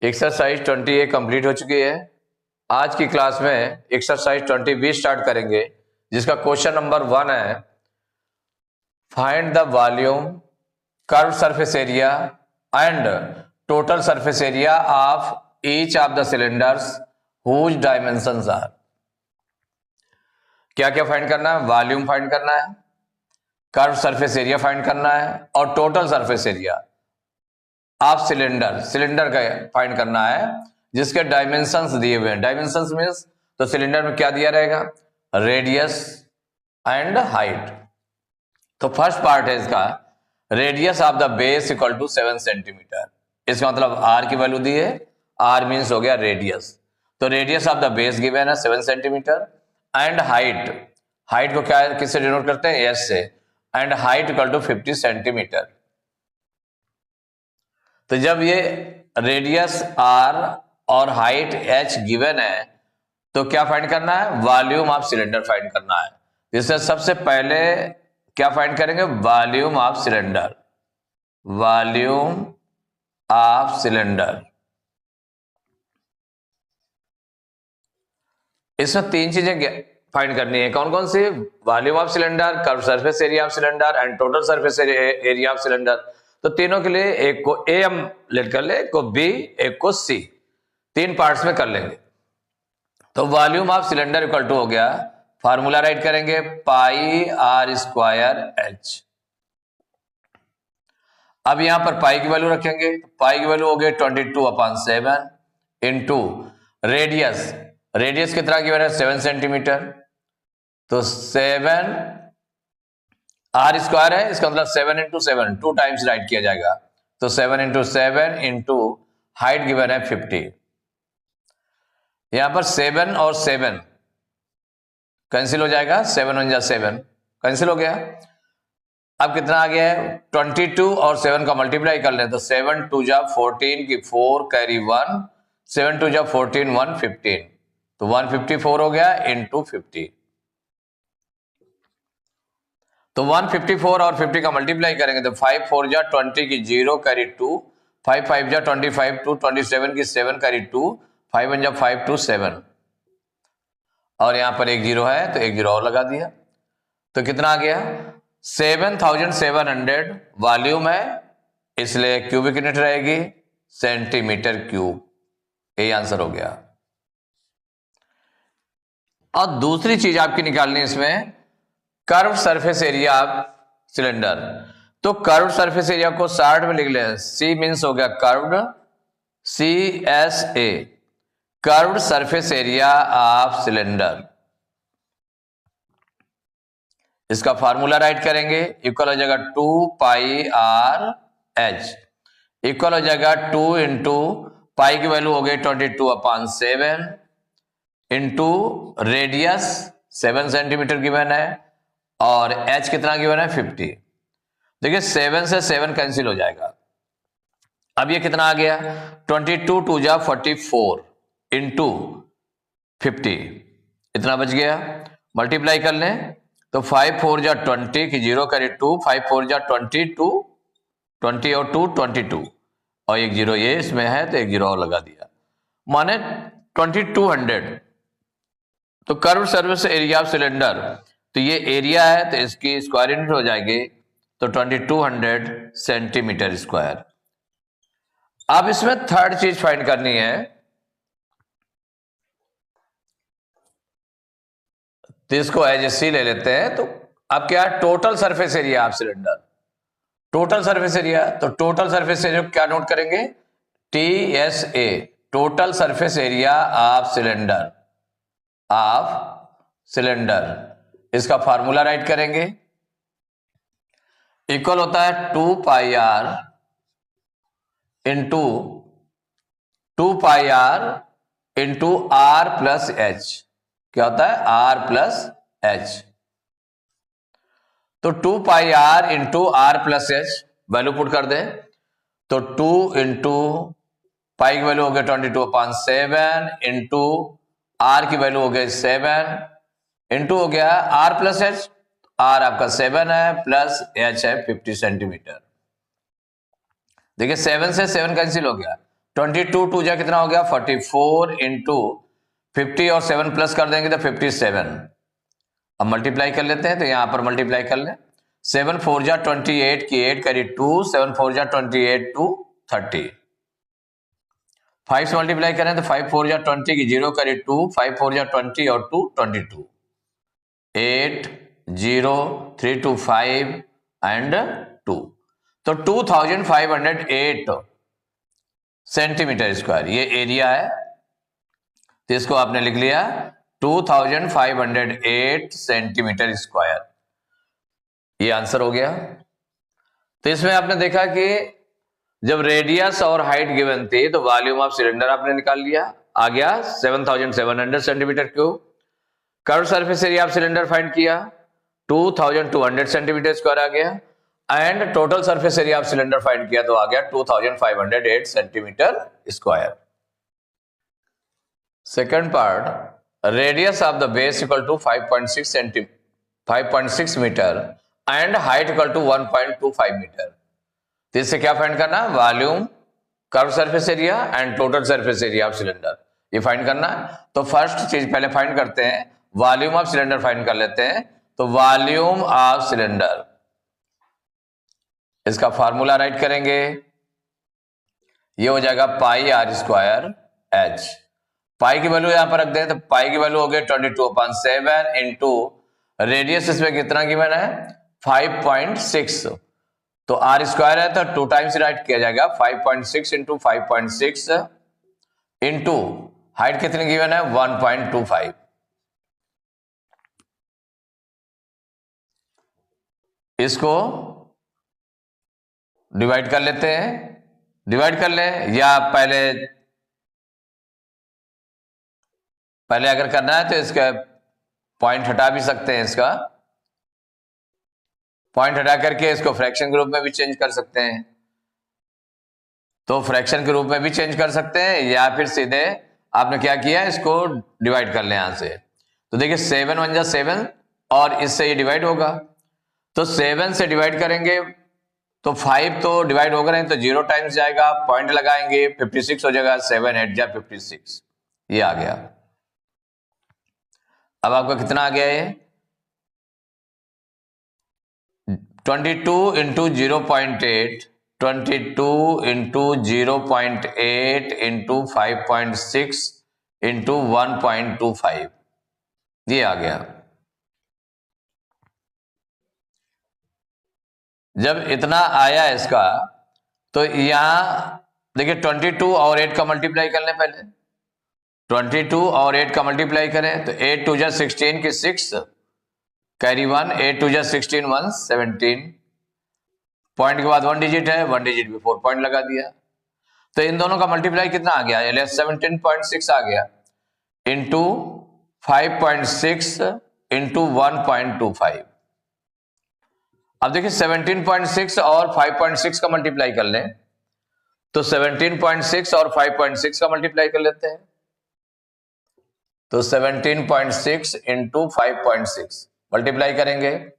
Exercise 20 complete हो चुकी है। आज की क्लास में एक्सरसाइज 20 स्टार्ट करेंगे, जिसका क्वेश्चन नंबर 1 है, find the volume, curve surface area and total surface area of each of the cylinders whose dimensions are. क्या क्या फाइंड करना है? वॉल्यूम फाइंड करना है, कर्व सरफेस एरिया फाइंड करना है और टोटल सरफेस एरिया आप सिलेंडर का फाइंड करना है, जिसके डायमेंशंस दिए हुए हैं। डायमेंशंस मींस तो सिलेंडर में क्या दिया रहेगा? Radius and height. तो फर्स्ट पार्ट है इसका, radius of the base equal to 7 centimetre. इसका मतलब आर की वैल्यू दी है, आर मींस हो गया रेडियस। तो radius of the base given है 7 सेंटीमीटर एंड हाइट को क्या किससे डिनोट करते हैं? एस से। And height equal to 50 centimetre. तो जब ये रेडियस आर और हाइट एच गिवन है, तो क्या फाइंड करना है? वॉल्यूम ऑफ सिलेंडर फाइंड करना है। जिससे सबसे पहले क्या फाइंड करेंगे? Volume of cylinder. Volume of cylinder, इसमें 3 चीजें फाइंड करनी है। कौन कौन सी? Volume of cylinder, curve surface area of cylinder and total surface area of cylinder. तो तीनों के लिए एक को ए हम लेट कर ले, एक को बी, एक को सी, 3 पार्ट्स में कर लेंगे। तो volume of cylinder equal to हो गया, फार्मूला राइट करेंगे, पाई आर स्क्वायर एच। अब यहां पर पाई की वैल्यू रखेंगे, पाई की वैल्यू हो गई 22/7 इंटू रेडियस कितना की वैल्यू? 7 सेंटीमीटर। तो 7 आर स्क्वायर है, इसका मतलब 7 इंटू 7 2 टाइम्स राइट किया जाएगा। तो 7 इंटू 7 इंटू हाइट गिवन है 50। यहां पर 7 और 7 कैंसिल हो जाएगा, 7 1 जा 7 कैंसिल हो गया। अब कितना आ गया है? 22 और 7 का मल्टीप्लाई कर लें तो 7 2 जा 14 की 4 कैरी 1, 7 2 जा 14 115, तो 154 हो गया इंटू 50। तो 154 और 50 का मल्टीप्लाई करेंगे तो 5 4 जा 20 की 0 कैरी 2, 5 5 जा 25 2 27 की 7 कैरी 2, 5 1 जा 5 2 7, और यहां पर एक 0 है तो एक 0 और लगा दिया। तो कितना आ गया? 7700 वॉल्यूम है, इसलिए क्यूबिक यूनिट रहेगी सेंटीमीटर क्यूब। यही आंसर हो गया। और दूसरी चीज आपकी निकालनी है इसमें, curve surface area of cylinder. तो कर्व सरफेस एरिया को शॉर्ट में लिख ले, सी मीन्स हो गया curved, CSA, curved surface area of cylinder. इसका फार्मूला राइट करेंगे, इक्वल हो जाएगा 2 पाई आर एच, इक्वल हो जाएगा 2 इंटू पाई की वैल्यू हो गई 22/7 इंटू रेडियस 7 सेंटीमीटर गिवन है और h कितना गिवन है? 50। देखिए 7 से 7 कैंसिल हो जाएगा। अब ये कितना आ गया? 22 2 जा 44 इंटू 50, इतना बच गया। मल्टीप्लाई कर लें तो 5 4 जा 20 की 0 करी 2, 5 4 जा 22, 20 और 2 22, और एक 0 ये इसमें है तो एक 0 और लगा दिया, माने 2200। तो curve surface area of cylinder, तो ये एरिया है तो इसकी स्क्वायर यूनिट हो जाएगी, तो 2200 सेंटीमीटर स्क्वायर। अब इसमें थर्ड चीज फाइंड करनी है, तो इसको एज ए सी ले लेते हैं। तो अब क्या है? Total surface area of cylinder. Total surface area, तो टोटल सरफेस एरिया क्या नोट करेंगे? TSA, total surface area of cylinder. इसका फार्मूला राइट करेंगे, इक्वल होता है 2 pi R into 2 pi R into R plus H. क्या होता है? R plus H. तो 2 pi R into R plus H value put कर दें तो 2 इंटू पाई की वैल्यू हो गया 22/7 इंटू आर की वैल्यू हो गई 7 इंटू हो गया आर प्लस एच, आर आपका 7 है प्लस एच है 50 सेंटीमीटर। देखिए 7 से 7 कैंसिल हो गया 22 टू जा कितना हो गया 44 इंटू 50 और 7 प्लस कर देंगे तो 57। अब मल्टीप्लाई कर लेते हैं, तो यहां पर मल्टीप्लाई कर लें। 7 4 जा 28 की 8 करी 2, 7 4 जा 28 टू 30। 5 से मल्टीप्लाई करें तो 5 4 जा 20 की 0 करी 2, 5 4 जा 20 और 2 22। 8 0 3 2 5 एंड 2, तो 2508 सेंटीमीटर स्क्वायर ये एरिया है। तो इसको आपने लिख लिया 2508 सेंटीमीटर स्क्वायर, ये आंसर हो गया। तो इसमें आपने देखा कि जब रेडियस और हाइट गिवन थी तो वॉल्यूम ऑफ सिलेंडर आपने निकाल लिया, आ गया 7700 centimetre cube. Curve surface area of cylinder find किया 2200 सेंटीमीटर स्क्वायर आ गया, and total surface area of cylinder find किया तो आ गया 2508 centimetre square. Second part, radius of the base equal to 5.6 metre and height equal to 1.25 metre. तो इससे क्या फाइंड करना, volume, curve surface area and total surface area of cylinder, ये find करना है। तो फर्स्ट चीज पहले फाइंड करते हैं, वॉल्यूम ऑफ सिलेंडर फाइंड कर लेते हैं। तो वॉल्यूम ऑफ सिलेंडर, इसका फार्मूला राइट करेंगे, ये हो जाएगा पाई आर स्क्वायर एच। पाई की वैल्यू यहां पर रख दें तो पाई की वैल्यू हो गई 22/7 इंटू रेडियस इसमें कितना गिवन है 5.6, तो आर स्क्वायर है तो 2 टाइम्स राइट किया जाएगा 5.6 इंटू 5.6 इंटू हाइट कितनी गिवन है 1.25। इसको डिवाइड कर लेते हैं, डिवाइड कर लें, या पहले अगर करना है तो इसका पॉइंट हटा भी सकते हैं, इसका पॉइंट हटा करके इसको फ्रैक्शन के रूप में भी चेंज कर सकते हैं। तो फ्रैक्शन के रूप में भी चेंज कर सकते हैं, या फिर सीधे आपने क्या किया, इसको डिवाइड कर लें यहां से। तो देखिए 7 1 जा 7 और इससे ये डिवाइड होगा, तो 7 से डिवाइड करेंगे तो 5 तो डिवाइड होगा नहीं तो 0 टाइम्स जाएगा, पॉइंट लगाएंगे 56 हो जाएगा, 7 8 जा 56, ये आ गया। अब आपका कितना आ गया ये 22 इंटू 0.8, 22 इंटू 0.8 इंटू 5.6 इंटू 1.25, ये आ गया। जब इतना आया इसका तो यहां देखिए 22 और 8 का मल्टीप्लाई कर लें, पहले 22 और 8 का मल्टीप्लाई करें तो 8 2 जा 16 की 6 कैरी 1, 8 2 जा 16 1 17, पॉइंट के बाद 1 डिजिट है, 1 डिजिट भी 4 पॉइंट लगा दिया। तो इन दोनों का मल्टीप्लाई कितना आ गया 17.6 आ गया इंटू 5.6 इंटू 1.25। अब देखिए 17.6 और 5.6 का मल्टीप्लाई कर लें तो 17.6 और 5.6 का मल्टीप्लाई कर लेते हैं, तो 17.6 इंटू 5.6 मल्टीप्लाई करेंगे,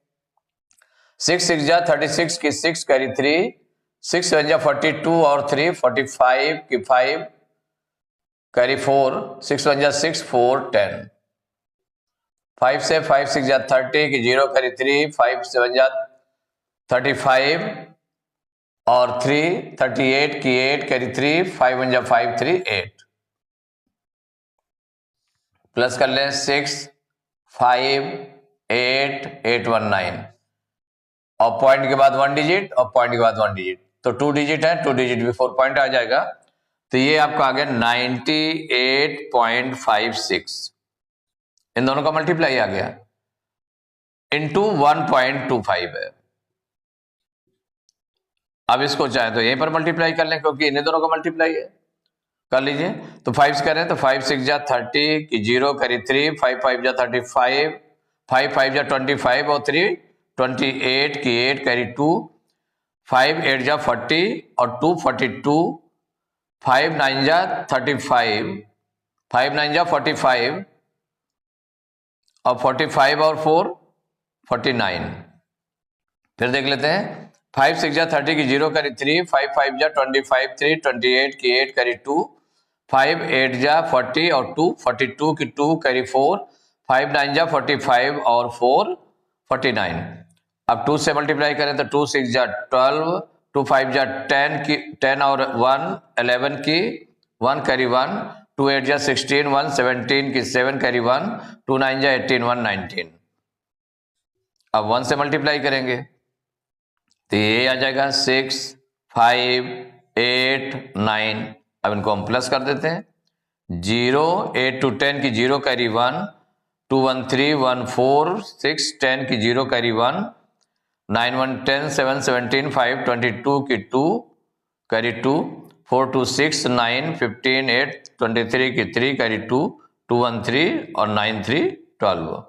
6 6 जा 36 की 6 कैरी 3, 6 7 जा 42 और 3 45 की 5 कैरी 4, 6 1 जा 6 4 10, 5 से 5 6 जा 30 की 0 कैरी 3, 5 7 जा 35 और 3 38 की 8 कैरी 3, 5 1 जा 5 3 8, प्लस कर लें 6 5 8 8 1 9 और पॉइंट के बाद 1 डिजिट और पॉइंट के बाद 1 डिजिट, तो 2 डिजिट है, 2 डिजिट भी 4 पॉइंट आ जाएगा। तो ये आपका आ गया 98.56, इन दोनों का मल्टीप्लाई आ गया इंटू 1.25 है। अब इसको चाहे तो यहीं पर मल्टीप्लाई कर लें क्योंकि इन्हीं दोनों का मल्टीप्लाई है, कर लीजिए। तो 5 करें तो 5 6 जा 30 की 0 करी 3, 5 5 जा 35, 5 5 जा 25 और 3 28 की 8 कैरी 2, 5 8 जा 40 और 2 42, 5 9 जा 35, 5 9 जा 45 और 45 और 4 49। फिर देख लेते हैं 5 6 जा 30 की 0 करी 3, 5 5 जा 25 3, 28 की 8 करी 2, 5 8 जा 40 और 2, 42 की 2 करी 4, 5 9 जा 45 और 4 49। अब 2 से मल्टीप्लाई करें तो 2 6 जा 12, 2 5 जा 10 की 10 और 1 11 की 1 करी 1, 2 8 जा 16, 1 17 की 7 करी 1, 2 9 जा 18, 1 19। अब 1 से मल्टीप्लाई करेंगे तो ये आ जाएगा 6 5 8 9। अब इनको हम प्लस कर देते हैं। 0 8 to 10 की 0 कैरी 1, 2 1 3 1 4 6 10 की 0 कैरी 1, 9 1 10 7 17 5 22 की 2 कैरी 2, 4 2 6 9 15 8 23 की 3 कैरी 2, 2 1 3 और 9 3 12।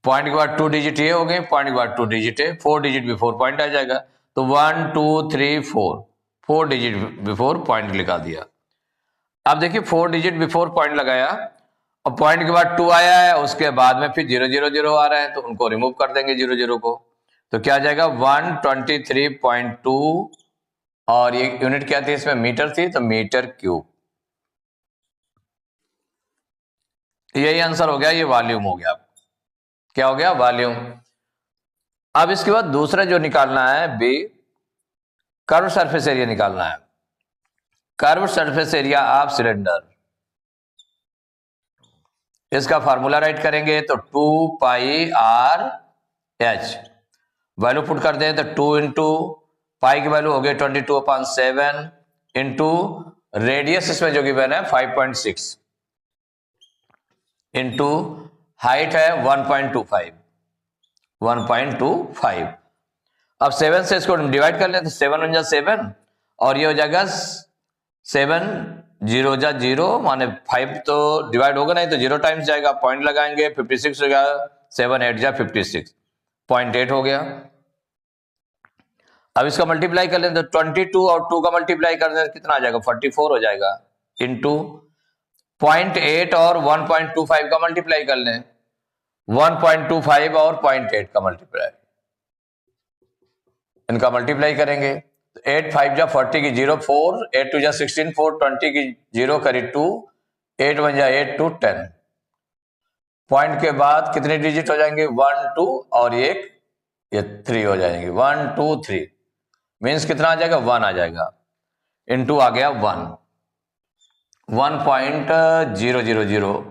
पॉइंट के बाद 2 डिजिट ये हो गए, पॉइंट के बाद 2 डिजिट है, 4 डिजिट बिफोर पॉइंट आ जाएगा। तो 1 2 3 4 डिजिट बिफोर पॉइंट लिखा दिया। अब देखिए 4 डिजिट बिफोर पॉइंट लगाया और पॉइंट के बाद 2 आया है, उसके बाद में फिर 0 0 0 आ रहा है तो उनको रिमूव कर देंगे 0 0 को। तो क्या आ जाएगा 123.2 और ये यूनिट क्या थी इसमें, मीटर थी, तो मीटर क्यूब। यही आंसर हो गया, ये वॉल्यूम हो गया। क्या हो गया, वॉल्यूम। अब इसके बाद दूसरा जो निकालना है बी, कर्व सरफेस एरिया निकालना है। Curve surface area of cylinder, इसका फार्मूला राइट करेंगे तो 2 pi R H, value put कर दें तो 2 इंटू पाई की वैल्यू हो गई 22/7 इंटू रेडियस इसमें जो गिवन है 5.6 इंटू हाइट है 1.25। अब 7 से इसको डिवाइड कर लें तो 7 1 जा 7 और ये हो जाएगा 7 0 जा 0, माने 5 तो डिवाइड होगा नहीं तो 0 टाइम्स जाएगा, पॉइंट लगाएंगे 56 हो गया, 7 8 जा 56, 0.8 हो गया। अब इसका मल्टीप्लाई कर लें तो 22 और 2 का मल्टीप्लाई कर दें कितना आ जाएगा, 44 हो जाएगा, इंटू 0.8 और 1.25 का मल्टीप्लाई कर लें, 1.25 और 0.8 का मल्टीप्लाई, इनका मल्टीप्लाई करेंगे तो 8 5 जा 40 की 0 4, 8 2 जा 16 4 20 की 0 करी 2, 8 1 जा 8 2 10। पॉइंट के बाद कितने डिजिट हो जाएंगे, 1 2 और ये 3 हो जाएंगे, 1 2 3 मीन्स कितना आ जाएगा, 1 आ जाएगा, इनटू आ गया 1.000,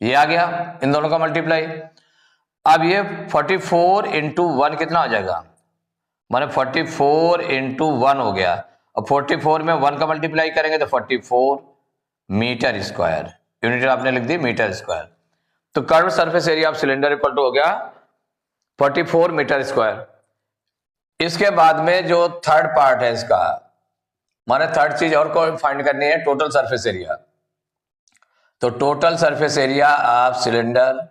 ये आ गया इन दोनों का मल्टीप्लाई। अब ये 44 इंटू 1 कितना हो जाएगा, माने 44 इंटू 1 हो गया, और 44 में 1 का मल्टीप्लाई करेंगे तो 44 मीटर स्क्वायर, यूनिट आपने लिख दी मीटर स्क्वायर। तो curve surface area of cylinder equal to हो गया 44 मीटर स्क्वायर। इसके बाद में जो थर्ड पार्ट है इसका, माने थर्ड चीज और को फाइंड करनी है, टोटल सरफेस एरिया। तो total surface area of cylinder,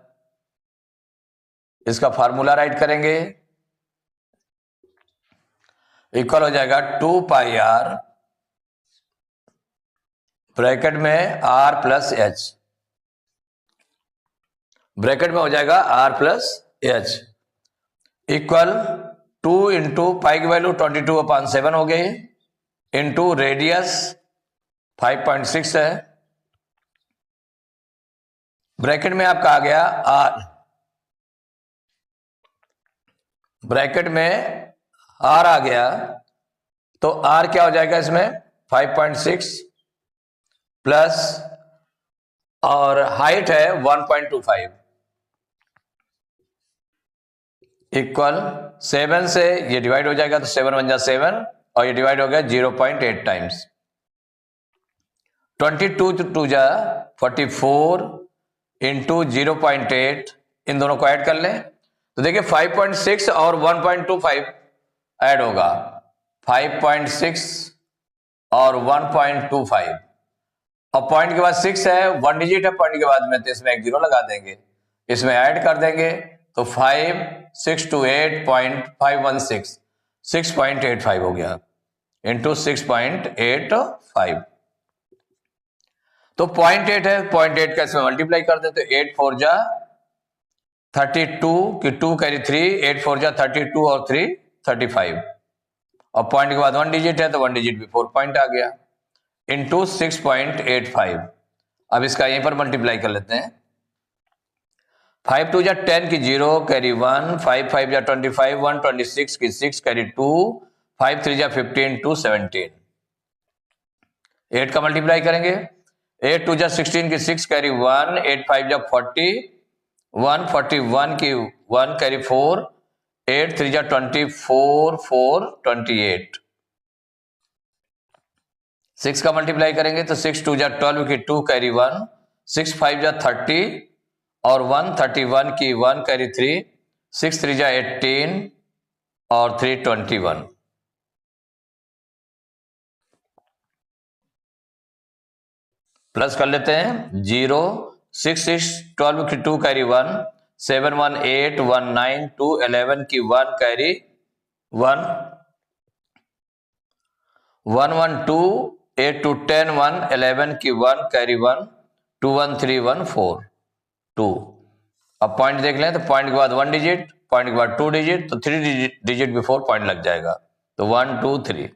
इसका फार्मूला राइट करेंगे, इक्वल हो जाएगा 2 पाई आर ब्रैकेट में आर प्लस एच, ब्रैकेट में हो जाएगा R plus H, equal 2 into pi की वैल्यू 22/7 हो गई, इंटू रेडियस 5.6 है, ब्रैकेट में आपका आ गया आर, ब्रैकेट में आर आ गया, तो आर क्या हो जाएगा इसमें 5.6 प्लस और हाइट है 1.25 इक्वल 7 से ये डिवाइड हो जाएगा तो 7 1 जा 7 और ये डिवाइड हो गया 0.8 टाइम्स, 22 to 2 जा 44 इंटू 0.8, इन दोनों को ऐड कर लें तो देखिए 5.6 और 1.25 ऐड होगा, 5.6 और 1.25, और पॉइंट के बाद 6 है, 1 डिजिट है पॉइंट के बाद में, तो इसमें एक 0 लगा देंगे, इसमें ऐड कर देंगे तो 5 6 to 8.516, 6.85 हो गया, इंटू 6.85। तो 0.8 है, 0.8 का इसमें मल्टीप्लाई कर दे तो 8 4 जा 32 की 2 कैरी 3, 8 4 जा 32 और 3 35 और पॉइंट के बाद 1 डिजिट है तो 1 डिजिट बिफोर पॉइंट आ गया इंटू 6.85। अब इसका यहीं पर मल्टीप्लाई कर लेते हैं। 5 2 जा 10 की 0 कैरी 1, 5 5 जा 25 1, 26 की 6 कैरी 2, 5 3 जा 15 2 17। 8 का मल्टीप्लाई करेंगे। 8 2 जा 16 की 6 कैरी 1, 8 5 जा 40 1, 41 की 1 कैरी 4, 8 3 जा 24 4 28। 6 का मल्टीप्लाई करेंगे तो 6 2 जा 12 की 2 कैरी 1, 6 5 जा 30 और 1 31 की 1 कैरी 3, 6 3 जा 18 और 3 21। प्लस कर लेते हैं 0 6 6 12 की 2 कैरी 1, 7 1 8 1 9 2 11 की 1 कैरी 1, 1 1 2 8 2 10 1 11 की 1 कैरी 1, 2 1 3 1 4 2। अब पॉइंट देख लें तो पॉइंट के बाद 1 डिजिट, पॉइंट के बाद 2 डिजिट, तो 3 डिजिट बिफोर पॉइंट लग जाएगा तो 1 2 3।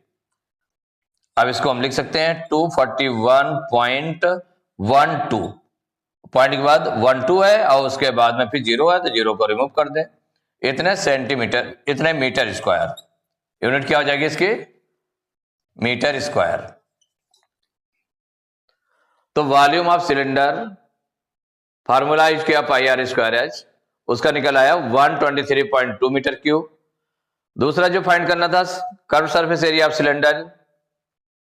अब इसको हम लिख सकते हैं 241.12। पॉइंट के बाद 1 2 है और उसके बाद में फिर 0 है तो 0 को रिमूव कर दें। इतने सेंटीमीटर, इतने मीटर स्क्वायर। यूनिट क्या हो जाएगी इसकी? Metre square. तो volume of cylinder formula use किया पाई आर स्क्वायर एच, उसका निकल आया 123.2 मीटर क्यूब। दूसरा जो फाइंड करना था curve surface area of cylinder,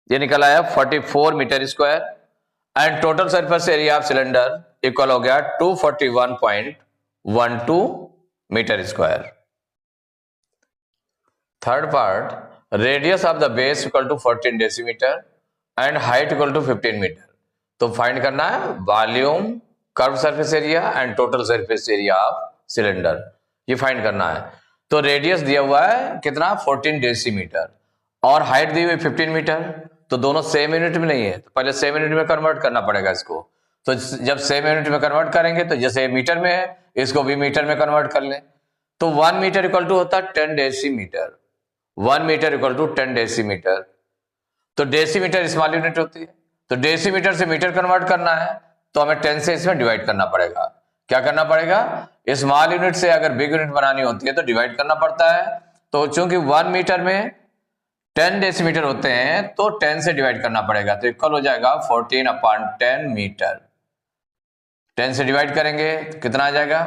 ये निकल आया 44 metre square and total surface area of cylinder equal हो गया 241.12 metre square. Third part, radius of the base equal to 14 decimetre and height equal to 15 metre. तो find करना है volume, curve surface area and total surface area of cylinder, ये find करना है। तो radius दिया हुआ है कितना? 14 डेसीमीटर और हाइट दी हुई 15 मीटर। तो दोनों सेम यूनिट में नहीं है, तो पहले सेम यूनिट में कन्वर्ट करना पड़ेगा इसको। तो जब सेम यूनिट में कन्वर्ट करेंगे तो जैसे मीटर में है इसको भी मीटर में कन्वर्ट कर लें। तो 1 मीटर इक्वल टू होता है 10 decimetre. 1 metre equal to 10 decimetre. तो डेसीमीटर स्मॉल यूनिट होती है, तो डेसीमीटर से मीटर कन्वर्ट करना है तो हमें 10 से इसमें डिवाइड करना पड़ेगा। क्या करना पड़ेगा? स्मॉल यूनिट से अगर बिग यूनिट बनानी होती है तो डिवाइड करना पड़ता है। तो चूंकि 1 मीटर में 10 डेसीमीटर होते हैं तो 10 से डिवाइड करना पड़ेगा, तो इक्वल हो जाएगा 14/10 मीटर। 10 से डिवाइड करेंगे तो कितना आ जाएगा?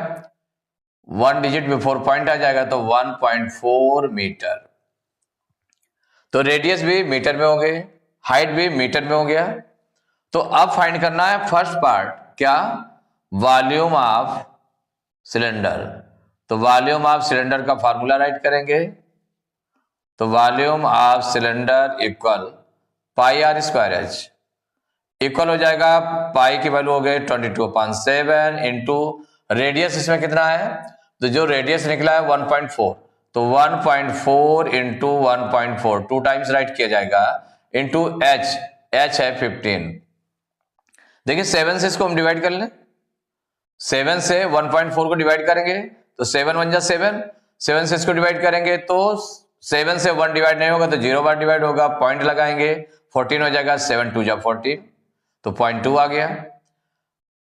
1 डिजिट बिफोर पॉइंट आ जाएगा तो 1.4 मीटर। तो रेडियस भी मीटर में हो गए, हाइट भी मीटर में हो गया। तो अब फाइंड करना है फर्स्ट पार्ट, क्या? Volume of cylinder. तो वॉल्यूम ऑफ सिलेंडर का फार्मूला राइट करेंगे। तो volume of cylinder equal pi R square H, equal हो जाएगा पाई की वैल्यू हो गई 22/7 इंटू रेडियस इसमें कितना है? तो जो रेडियस निकला है 1.4, तो 1.4 इंटू 1.4 2 टाइम्स राइट किया जाएगा इंटू एच, एच है 15। देखिए 7 से इसको हम डिवाइड कर लें। 7 से 1.4 को डिवाइड करेंगे तो 7 1 जा 7, 7 से इसको डिवाइड करेंगे तो 7 से 1 डिवाइड नहीं होगा तो 0 बार डिवाइड होगा, पॉइंट लगाएंगे 14 हो जाएगा, 7 2 जा 14 तो 0.2 आ गया।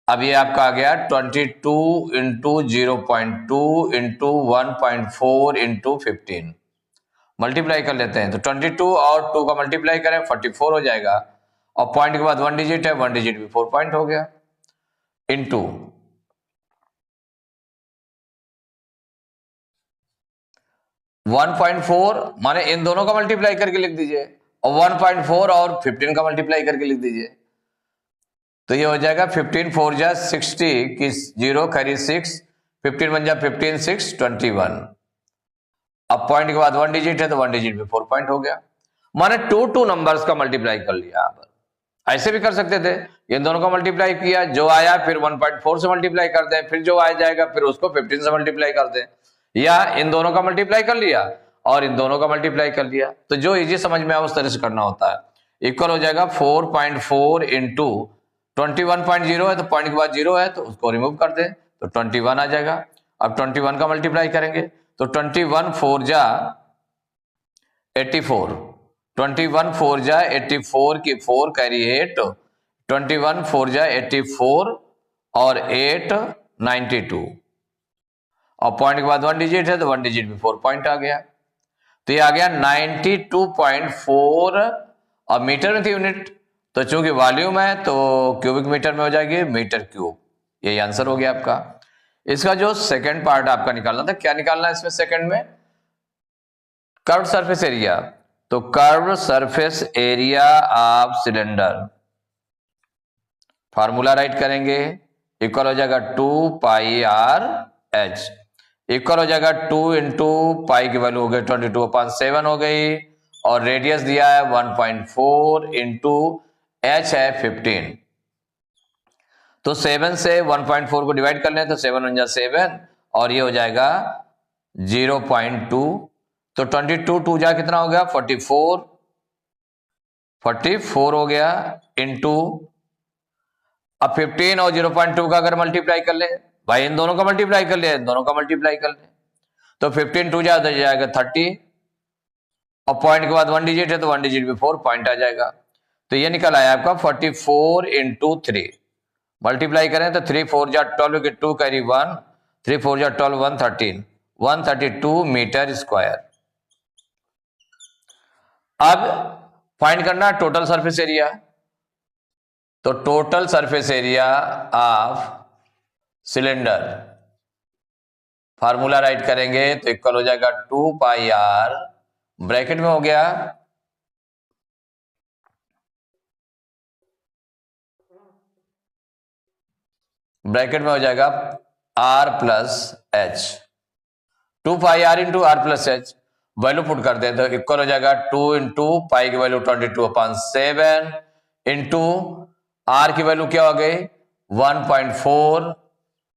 अब ये आपका आ गया 22 इंटू 0.2 इंटू 1.4 इंटू 15। मल्टीप्लाई कर लेते हैं तो 22 और 2 का मल्टीप्लाई करें 44 हो जाएगा और पॉइंट के बाद 1 डिजिट है, 1 डिजिट भी 4 पॉइंट हो गया इंटू 1.4 माने इन दोनों का मल्टीप्लाई करके लिख दीजिए और 1.4 और 15 का मल्टीप्लाई करके लिख दीजिए। तो ये हो जाएगा 15 4 जा 60 की 0 कैरी 6, 15 1 जा 15 6 21। अब पॉइंट के बाद 1 डिजिट है तो 1 डिजिट भी 4 पॉइंट हो गया। माने 2 नंबर्स का मल्टीप्लाई कर लिया। आप ऐसे भी कर सकते थे, इन दोनों का मल्टीप्लाई किया, जो आया फिर 1.4 से मल्टीप्लाई कर दें, फिर जो आ जाएगा फिर उसको 15 से मल्टीप्लाई कर दें, या इन दोनों का मल्टीप्लाई कर लिया और इन दोनों का मल्टीप्लाई कर लिया। तो जो इजी समझ में आए उस तरह से करना होता है। इक्वल हो जाएगा 4.4 इंटू 21.0 है तो पॉइंट के बाद 0 है तो उसको रिमूव कर दें तो 21 आ जाएगा। अब 21 का मल्टीप्लाई करेंगे तो 21 4 जा 84, 21 4 जा 84 की 4 कैरी 8, 21 4 जा 84 और 8 92, और पॉइंट के बाद 1 डिजिट है तो 1 डिजिट में 4 पॉइंट आ गया, तो ये आ गया 92.4 और मीटर में थी यूनिट, तो चूंकि वॉल्यूम है तो क्यूबिक मीटर में हो जाएगी मीटर क्यूब। यही आंसर हो गया आपका। इसका जो सेकंड पार्ट आपका निकालना था, क्या निकालना है इसमें सेकंड में? Curve surface area. तो curve surface area of cylinder, formula write करेंगे, इक्वल हो जाएगा 2 पाई आर एच, इक्वल हो जाएगा 2 इंटू पाई की वैल्यू हो गई 22/7 हो गई, और रेडियस दिया है 1.4 इंटू एच है 15, तो 7 से 1.4 को डिवाइड कर लें तो 7 1 जा 7 और ये हो जाएगा 0.2, तो 22 2 जा कितना हो गया 44 हो गया इंटू, अब 15 और 0.2 का अगर मल्टीप्लाई कर ले भाई, इन दोनों का मल्टीप्लाई कर ले, इन दोनों का मल्टीप्लाई कर ले, तो 15 2 जा जाएगा 30, और पॉइंट के बाद 1 डिजिट है तो 1 डिजिट में 4 पॉइंट आ जाएगा, तो ये निकल आया आपका 44 इंटू 3, मल्टीप्लाई करें तो 3 4 जा 12 के 2 कैरी 1, 3 4 जा 12 113, 132 मीटर स्क्वायर। अब फाइंड करना टोटल सरफेस एरिया, तो total surface area of cylinder, formula write करेंगे तो इक्वल हो जाएगा 2 पाई आर, ब्रैकेट में हो गया R plus H, 2 pi R into R plus H, value put कर दें तो इक्वल हो जाएगा 2 इंटू पाई की वैल्यू 22/7 इंटू आर की वैल्यू क्या हो गई 1.4,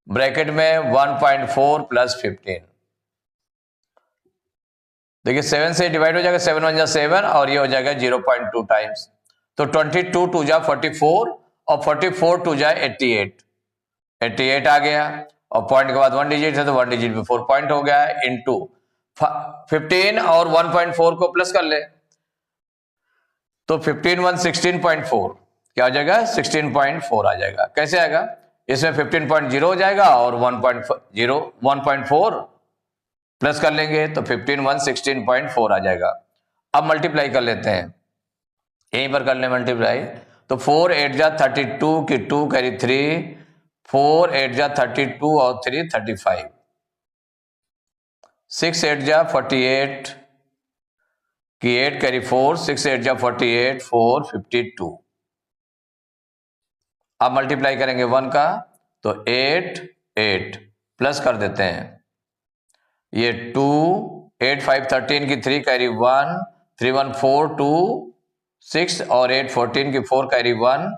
ब्रैकेट में 1.4 प्लस 15, देखिए 7 से डिवाइड हो जाएगा, 7 1 जा 7 और ये हो जाएगा 0.2 टाइम्स, तो 22 2 जा 44 और 44 2 जा 88 आ गया, और पॉइंट के बाद 1 डिजिट है तो 1 डिजिट में 4 पॉइंट हो गया है, इंटू 15 और 1.4 को प्लस कर ले तो 15 1 16.4, क्या हो जाएगा 16.4 आ जाएगा। कैसे आएगा, इसमें 15.0 हो जाएगा और 1.4 प्लस कर लेंगे तो 15 1 16.4 आ जाएगा। अब मल्टीप्लाई कर लेते हैं, यहीं पर कर ले मल्टीप्लाई, तो 4 8 जा 32 की 2 कैरी 3, 4 8 जा 32 और 3 35, 6 8 जा 48 की 8 कैरी 4, 6 8 जा 48 4 52। अब मल्टीप्लाई करेंगे 1 का तो 8 8 प्लस कर देते हैं, ये 2 8 5 13 की 3 कैरी 1, 3 1 4 2 6 और 8 14 की 4 कैरी 1,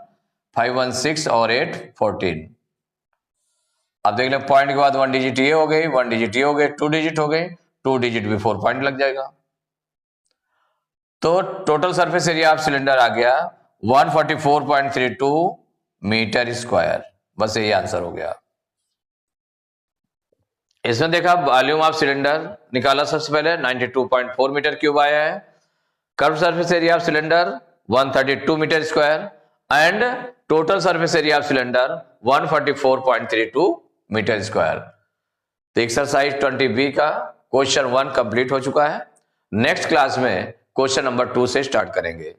5 1 6 और 8 14। अब देख लें पॉइंट के बाद 1 डिजिट ये हो गई, 1 डिजिट ये हो गई, 2 डिजिट हो गई, 2 डिजिट भी 4 पॉइंट लग जाएगा। तो total surface area of cylinder आ गया 144.32 मीटर स्क्वायर। बस यही आंसर हो गया। इसमें देखा वॉल्यूम ऑफ सिलेंडर निकाला, सबसे पहले 92.4 मीटर क्यूब आया है, curve surface area of cylinder 132 metre square and total surface area of cylinder 144.32 metre square. तो एक्सरसाइज 20B का क्वेश्चन 1 कंप्लीट हो चुका है। नेक्स्ट क्लास में क्वेश्चन नंबर 2 से स्टार्ट करेंगे।